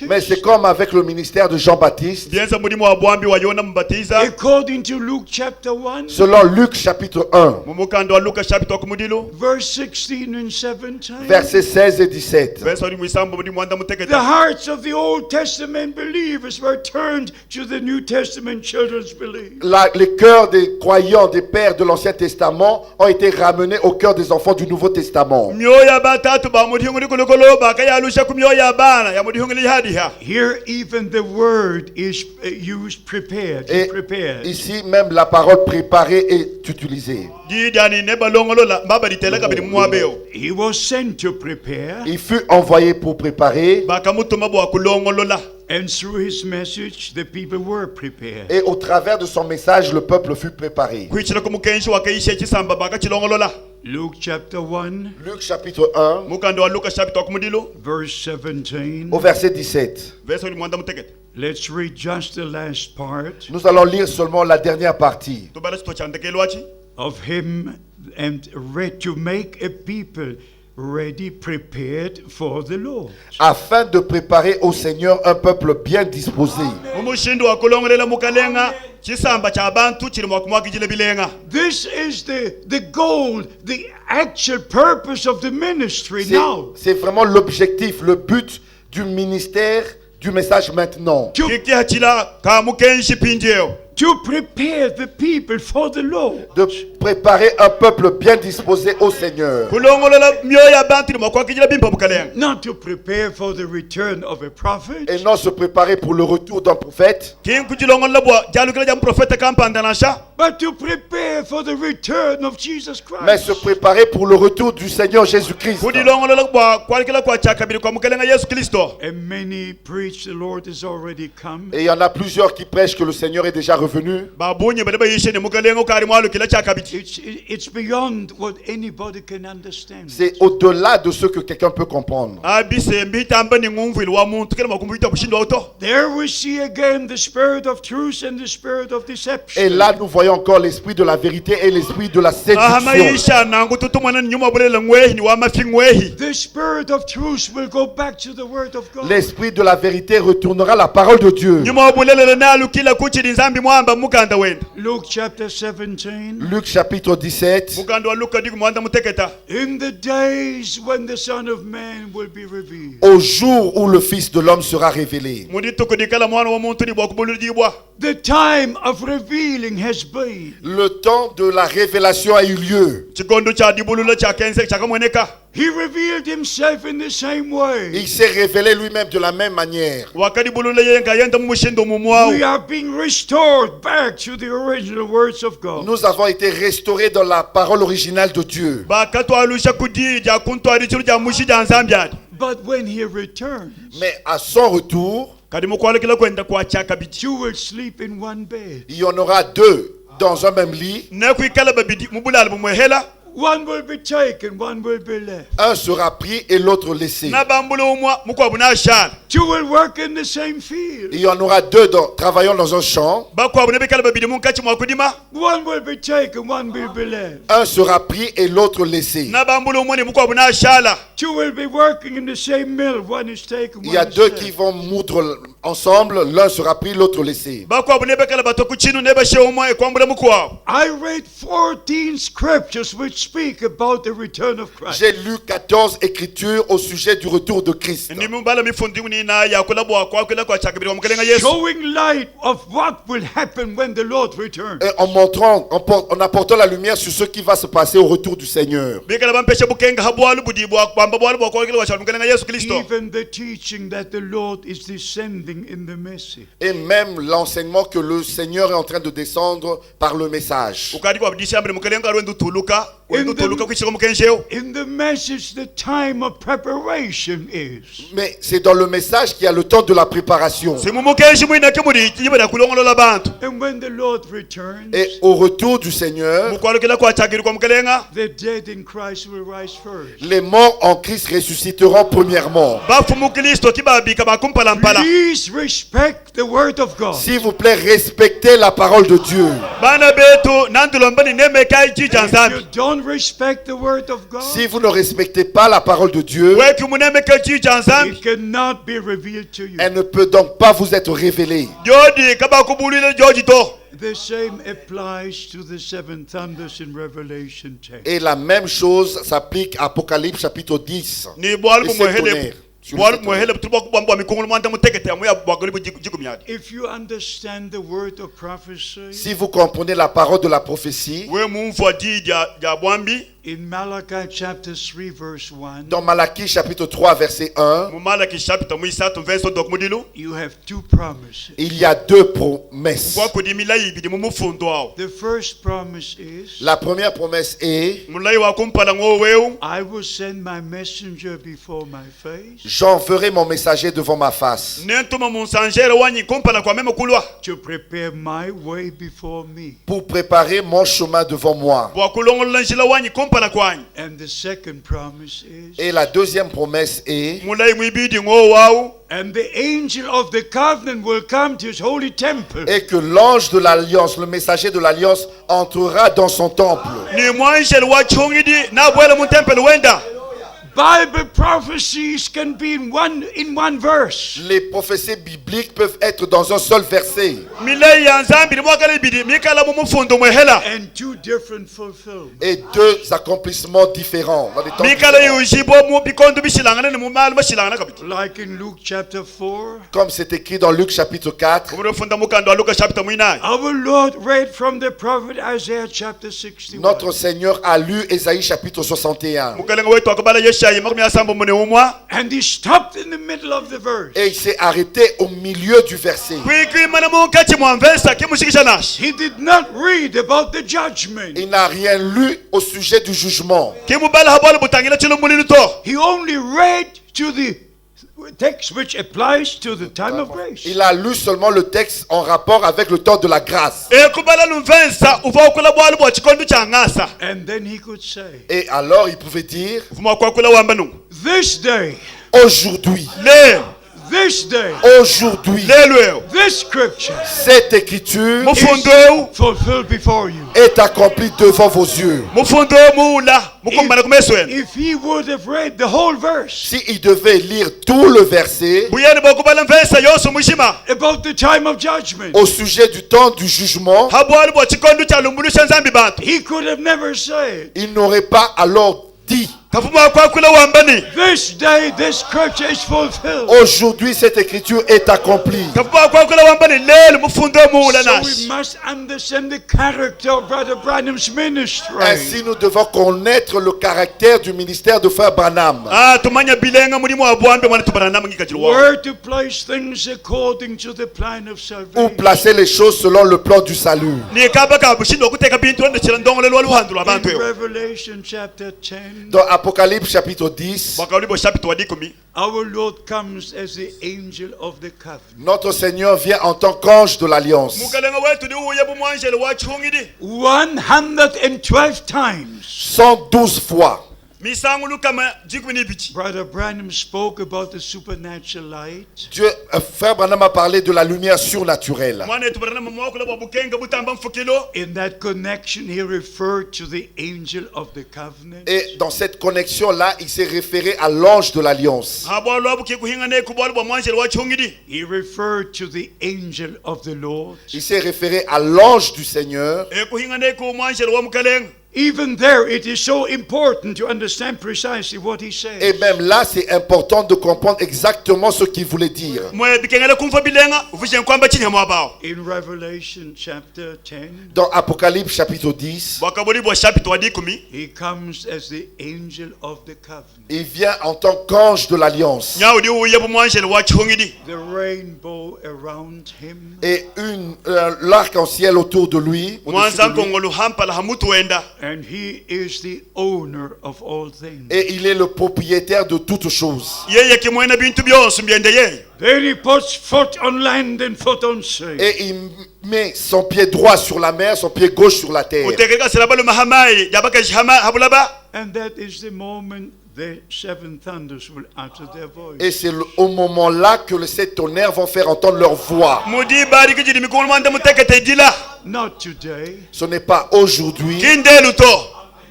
Mais c'est Baptist, comme avec le ministère de Jean-Baptiste. byenza mudimu wa bwambi wa yona mubatiza according to Luke chapter 1, Selon Luc chapitre 1, mumukanda wa luka chapita kumudilu verse 16 and 17. versets 16 et 17. verse oli mwisambo mudimu wanda The muteketa hearts of the Old Testament believers were turned to the New Testament children children's believe. Les cœurs des croyants, des pères de l'Ancien Testament ont été ramenés au cœur des enfants du Nouveau Testament. Here even the word is used prepared. Et Prepared. ici même la parole préparée est utilisée. He was sent to prepare, Il fut envoyé pour préparer and through his message the people were prepared. et au travers de son message le peuple fut préparé. Luke chapter 1, Luc chapitre 1 verse 17. au verset 17. Let's read just the last part Nous allons lire seulement la dernière partie. of him and read to make a people ready, prepared for the Lord. Afin de préparer au Seigneur un peuple bien disposé. This is the goal, the actual purpose of the ministry now. C'est vraiment l'objectif, le but du ministère du message maintenant. To prepare the people for the Lord. De préparer un peuple bien disposé au Seigneur. Not to prepare for the return of a prophet. Et non se préparer pour le retour d'un prophète. But to prepare for the return of Jesus Christ. Mais se préparer pour le retour du Seigneur Jésus-Christ. And many preach the Lord is already come. Et il y en a plusieurs qui prêchent que le Seigneur est déjà revenu. It's beyond what anybody can understand. C'est au-delà de ce que quelqu'un peut comprendre. There we see again the spirit of truth and the spirit of deception. Et là, nous voyons encore l'esprit de la vérité et l'esprit de la séduction. The spirit of truth will go back to the word of God. L'esprit de la vérité retournera à la parole de Dieu. Luke chapter 17. Luc chapitre 17. In the days when the Son of Man will be revealed. Au jour où le Fils de l'homme sera révélé. The time of revealing has been. Le temps de la révélation a eu lieu. He revealed himself in the same way. Il s'est révélé lui-même de la même manière. We are being restored back to the original words of God. Nous avons été restaurés dans la parole originale de Dieu. But when he returns, Mais à son retour, you will sleep in one bed. il y en aura deux dans un même lit. One will be taken, one will be left. Un sera pris et l'autre laissé. You will work in the same field. Il y en aura deux travaillant dans un champ. One will be taken, one will be left. Un sera pris et l'autre laissé. You will be working in the same mill. One is taken, Il y a one is deux left. qui vont moudre ensemble. L'un sera pris, l'autre laissé. I read 14 scriptures which speak about the return of Christ. J'ai lu 14 écritures au sujet du retour de Christ. Showing light of what will happen when the Lord returns. Et en montrant, en apportant la lumière sur ce qui va se passer au retour du Seigneur. Even the teaching that the Lord is descending in the message. Et même l'enseignement que le Seigneur est en train de descendre par le message. In the message, the time of preparation is. Mais c'est dans le message qu'il y a le temps de la préparation. And when the Lord returns, Et au retour du Seigneur, the dead in Christ will rise first. les morts en Christ ressusciteront premièrement. Please respect the word of God. S'il vous plaît, respectez la parole de Dieu. If you don't respect the word of God, Si vous ne respectez pas la parole de Dieu, it cannot be revealed to you. elle ne peut donc pas vous être révélée. The same applies to the seven thunders in Revelation 10. Et la même chose s'applique à Apocalypse chapitre 10. Les sept tonnerres. sur les sept tonnerres. If you understand the word of prophecy, Si vous comprenez la parole de la prophétie, in Malachi chapter 3 verse 1, dans Malachie chapitre 3 verset 1, you have two promises. il y a deux promesses. The first promise is, La première promesse est, I will send my messenger before my face j'enverrai mon messager devant ma face to prepare my way before me. pour préparer mon chemin devant moi. And the second promise is, Et la deuxième promesse est, and the angel of the covenant will come to his holy temple et que l'ange de l'alliance, le messager de l'alliance, entrera dans son temple. Bible prophecies can be in one verse. Les prophéties bibliques peuvent être dans un seul verset And two different fulfillments. et deux accomplissements différents dans des temps différents. Like in Luke chapter 4, Comme c'est écrit dans Luc chapitre 4, our Lord read from the prophet Isaiah chapter 61. notre Seigneur a lu Ésaïe chapitre 61 And he stopped in the middle of the verse. et il s'est arrêté au milieu du verset. He did not read about the judgment. Il n'a rien lu au sujet du jugement. He only read to the text which applies to the time of grace. Il a lu seulement le texte en rapport avec le temps de la grâce. And then he could say, Et alors il pouvait dire, this day, aujourd'hui, this day, aujourd'hui, this scripture cette écriture fulfilled before you. est accomplie devant vos yeux. If he would have read the whole verse S'il devait lire tout le verset about the time of judgment, au sujet du temps du jugement, he could have never said, il n'aurait pas alors dit, this day this scripture is fulfilled. aujourd'hui cette écriture est accomplie. So we must understand the character of Brother Branham's ministry. Ainsi nous devons connaître le caractère du ministère de Frère Branham. Where to place things according to the plan of Où salvation. placer les choses selon le plan du salut. In Revelation chapter 10, Dans Apocalypse chapitre 10, our Lord comes as the angel of the covenant. notre Seigneur vient en tant qu'ange de l'alliance. 112 times. 112 fois. Brother Branham spoke about the supernatural light. Frère Branham a parlé de la lumière surnaturelle. In that connection, he referred to the angel of the covenant. Et dans cette connexion-là, il s'est référé à l'ange de l'alliance. He referred to the angel of the Lord. Il s'est référé à l'ange du Seigneur. Even there, it is so important to understand precisely what he Et says. même là, c'est important de comprendre exactement ce qu'il voulait dire. In Revelation chapter 10, Dans Apocalypse chapitre 10, he comes as the angel of the covenant. il vient en tant qu'ange de l'alliance. The rainbow around him. Et l'arc-en-ciel autour de lui. Au-dessus de lui. And he is the owner of all things. Et il est le propriétaire de toutes choses. Then he puts foot on land and foot on sea. Et il met son pied droit sur la mer, son pied gauche sur la terre. And that is the moment the seven thunders will utter their voice. Et c'est au moment-là que les sept tonnerres vont faire entendre leur voix. Not today. Ce n'est pas aujourd'hui.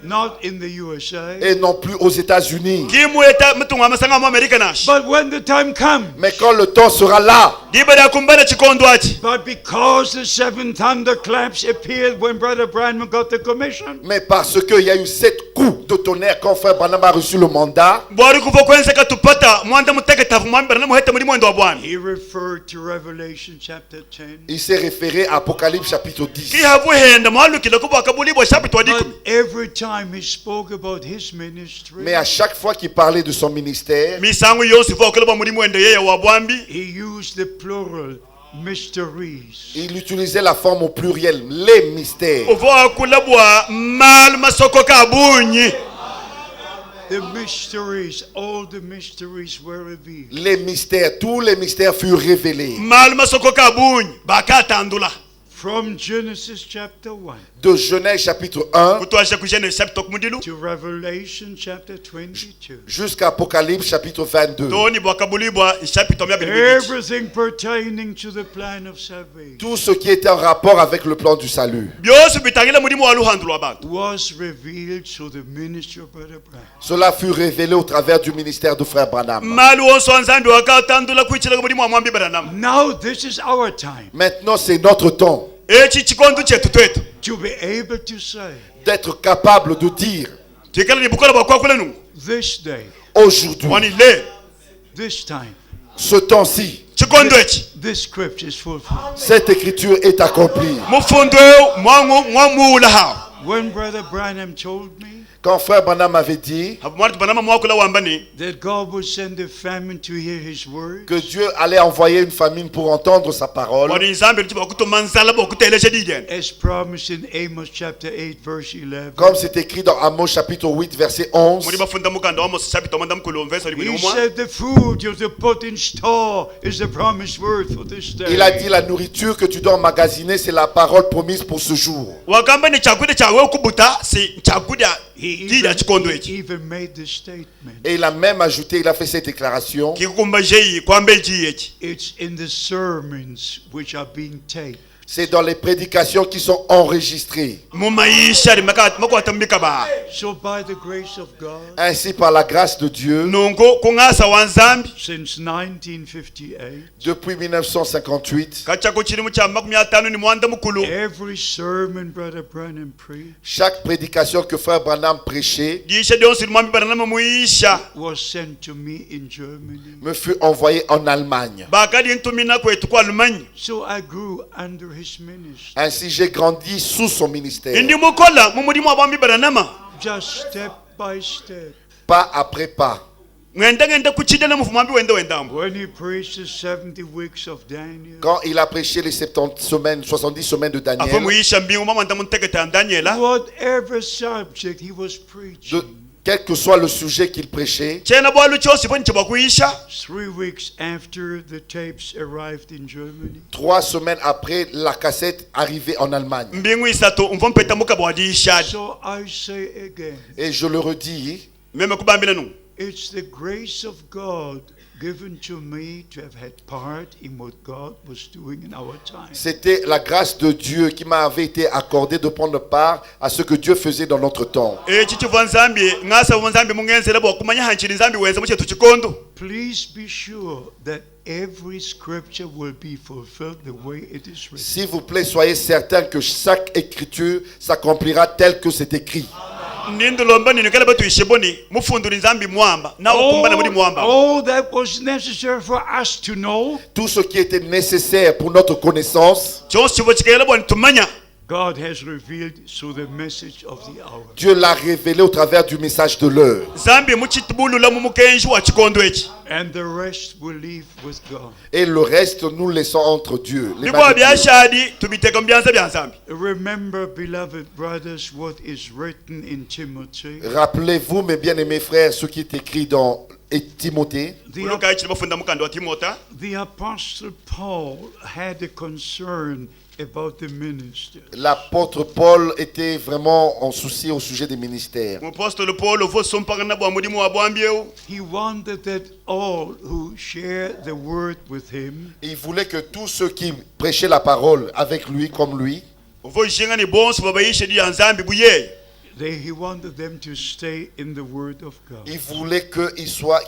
not in the USA. et non plus aux États-Unis. kimweta mtunga amasanga mu America nashi But when the time comes, Mais quand le temps sera là, dibada kumbana chikondo achi but because the seven thunderclaps appeared when Brother Branham got the commission, mais parce qu'il y a eu 7 coups de tonnerre quand frère Branham a reçu le mandat, bwari kuva kwenseka tupata mwanda mutegetavu mwambira namuheta muri mwendo wa Bwana he referred to Revelation chapter 10. il s'est référé à Apocalypse chapitre 10. kihavuhenda mwalukile kuba kabulibwa chapter wa 10. But every time he spoke about his ministry, Mais à chaque fois qu'il parlait de son ministère, misango yose ivuga kuba muri mwendo yeye wa bwambi he used the plural mysteries. il utilisait la forme au pluriel, les mystères. uvuga kulabwa mal masoko kabunyi The mysteries, all the mysteries were revealed. Les mystères, tous les mystères furent révélés. mal masoko kabunyi bakatandula From Genesis chapter 1 De Genèse chapitre 1 kutwasha ku Genesis chapter kumudilu to Revelation chapter 22. jusqu'à Apocalypse chapitre 22. toni bwakabulibwa chapter 22. Everything pertaining to the plan of salvation Tout ce qui était en rapport avec le plan du salut. byose bitangile mulimo wa luhando lw'abantu was revealed through the ministry of Brother Branham. Cela fut révélé au travers du ministère de frère Branham. mali wonse wa nzambi wakatandula kwichilaka mulimo wa mwambi Branham. Now this is our time Maintenant, c'est notre temps echi chikondo chetu twetu to be able to say, d'être capable de dire tikala ni bukola bwa kwakule nu this day, aujourd'hui, wani le this time, ce temps-ci, chikondo echi this scripture is fulfilled. cette écriture est accomplie. mufundo mwamula ha When Brother Branham told me Quand frère Branham avait dit mwati Branham mwakula wambani that God would send a famine to hear his word, que Dieu allait envoyer une famine pour entendre sa parole, wani nzambi lichi bakutuma nzala bakuteleche digene as promised in Amos chapter 8 verse 11, comme c'est écrit dans Amos chapitre 8 verset 11, muri bafunda mukanda wa Amos chapter mwanda mkulu verse he 11 said the food you to put in store is the promised word for this day. il a dit la nourriture que tu dois emmagasiner, c'est la parole promise pour ce jour. wakamba ni chakula chawe ukubuta si chakula He jija chikondo echi even made the statement. Et il a même ajouté, il a fait cette déclaration, kikukumba jeyi kwambe ji echi It's in the sermons which are being taped. c'est dans les prédications qui sont enregistrées. mumaisha makwatambika ba So by the grace of God, Ainsi, par la grâce de Dieu, nungu kungasa wa nzambi since 1958, depuis 1958, kachako chilimu cha 50 ni mwanda mukulu every sermon Brother Branham preached chaque prédication que frère Branham prêchait gisha dionsi mwambi Branham muisha was sent to me in Germany. me fut envoyé en Allemagne. bakadi ntumina kwetu kwa Alemanya So I grew under his ministry, Ainsi, j'ai grandi sous son ministère, indi mukola mu mulimo wa mwambi Branham just step by step. pas après pas. ngenda kuchidana mu mwambi wendambo When he preached the 70 weeks of Daniel, Quand il a prêché les 70 semaines de afa Daniel, muisha mbingu mwanda munteketa Daniela whatever subject he was preaching, quel que soit le sujet qu'il prêchait, chena bwalu chosi bonche bakuisha 3 weeks after the tapes arrived in Germany, 3 semaines après, la cassette arrivait en Allemagne. mbingu isatu umvompeta mukaba wadisha so I say again, Et je le redis, meme kubambila nu it's the grace of God given to me to have had part in what God was doing in our time. c'était la grâce de Dieu qui m'avait été accordée de prendre part à ce que Dieu faisait dans notre temps. echi chiva nzambi ngasa wa nzambi mungenzela bwa kumanya hanchili nzambi wenza muchetu chikondo Please be sure that every scripture will be fulfilled the way it is written. S'il vous plaît, soyez certains que chaque écriture s'accomplira tel que c'est écrit. ndindulomba nini kala batuishe boni mufundula nzambi mwamba nawe kumbana muri mwamba All that was necessary for us to know, Tout ce qui était nécessaire pour notre connaissance, chonsi chivo chikela bwani tumanya God has revealed through the message of the hour. Dieu l'a révélé au travers du message de l'heure. nzambi muchitubulula mu mukenji wa chikondo echi And the rest will leave with God. Et le reste, nous le laissons entre Dieu. les bikwa mains de Dieu. byashadi tubiteka mu byanza bya nzambi Remember, beloved brothers, what is written in Timothy. Rappelez-vous, mes bien-aimés frères, ce qui est écrit dans Timothée. uluka echi bafunda mukanda wa Timota The Apostle Paul had a concern about the minister. L'apôtre Paul était vraiment en souci au sujet des ministères. mupostolo Paulo vo sompakana bwa mulimo wa bwambieu He wanted that all who share the word with him Il voulait que tous ceux qui prêchaient la parole avec lui, comme lui, vo jingani bonso babaishe di ya nzambi buyeye He wanted them to stay in the Word of God. Il voulait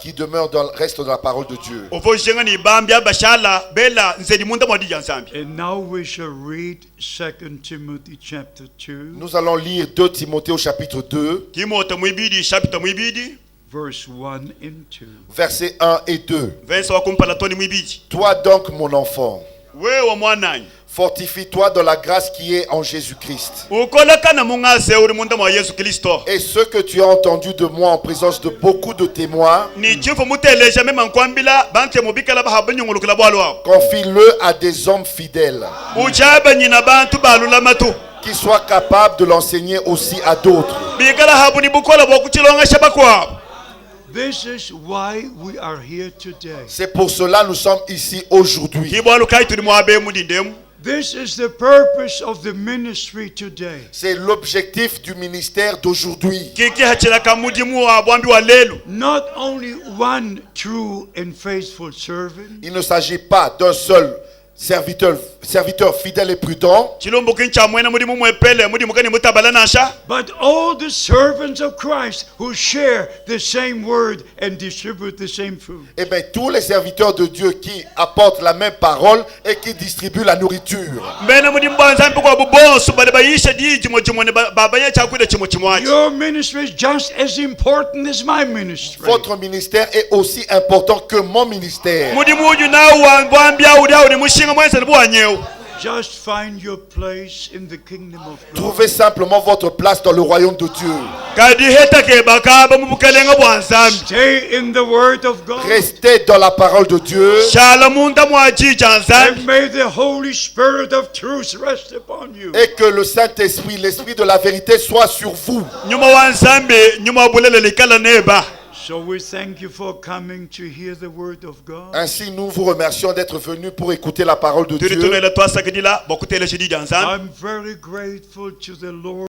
qu'ils demeurent restent dans la parole de Dieu. uvojenga ni bambya bashala bela nzeli munda mwadi jansambi. And now we shall read 2 Timothy chapter 2, Nous allons lire 2 Timothée au chapitre 2, Timothy mwibidi chapter mwibidi verse 1 and 2. versets 1 et 2. verse wa kumpala toni mwibidi. Toi donc, mon enfant, Wewe mwananyi fortifie-toi dans la grâce qui est en Jésus-Christ. ukolakana mungase uri munda mwa Yesu Kristo. Et ce que tu as entendu de moi en présence de beaucoup de témoins, Ni chifo muteleja mema nkwambila banke mubikala bahabanyungulukila bwalo wao. confie-le à des hommes fidèles Uchaba nyina bantu balula matu. qui soient capables de l'enseigner aussi à d'autres. Bikala habuni bukola bokuchilonga shabakwa. This is why we are here today. C'est pour cela que nous sommes ici aujourd'hui. Kibwalu kai tuli mwabe mudindemu. This is the purpose of the ministry today. C'est l'objectif du ministère d'aujourd'hui. Kiki hachilaka mudimu wa bwambi wa lelu. Not only one true and faithful servant, Il ne s'agit pas d'un seul serviteur fidèle et prudent, Chilombo kincha mwena mudimu mwepele mudimu kani mutabala nasha. but all the servants of Christ who share the same word and distribute the same food. et bien tous les serviteurs de Dieu qui apportent la même parole et qui distribuent la nourriture. Mbena mudimu banzambi kwa bubonsu bale bayisha di chimo chimone baba ya chakwile chimo chimwachi. Your ministry is just as important as my ministry. Votre ministère est aussi important que mon ministère. Mudimu uju na bwambia uri mushinga mwense bwa nyeo. Just find your place in the kingdom of God. Trouvez simplement votre place dans le royaume de Dieu. Kadi heta ke bakaba mubukelenga bwanzambi. Stay in the word of God. Restez dans la parole de Dieu. Shala munda mwachi chanzambi. And may the Holy Spirit of truth rest upon you. Et que le Saint-Esprit, l'Esprit de la vérité soit sur vous. Nyuma wanzambi nyuma bulele likala neba. So we thank you for coming to hear the word of God. Ainsi, nous vous remercions d'être venus pour écouter la parole de Turi Dieu. tunele twasakidila bokutele shidi janzambi. I'm very grateful to the Lord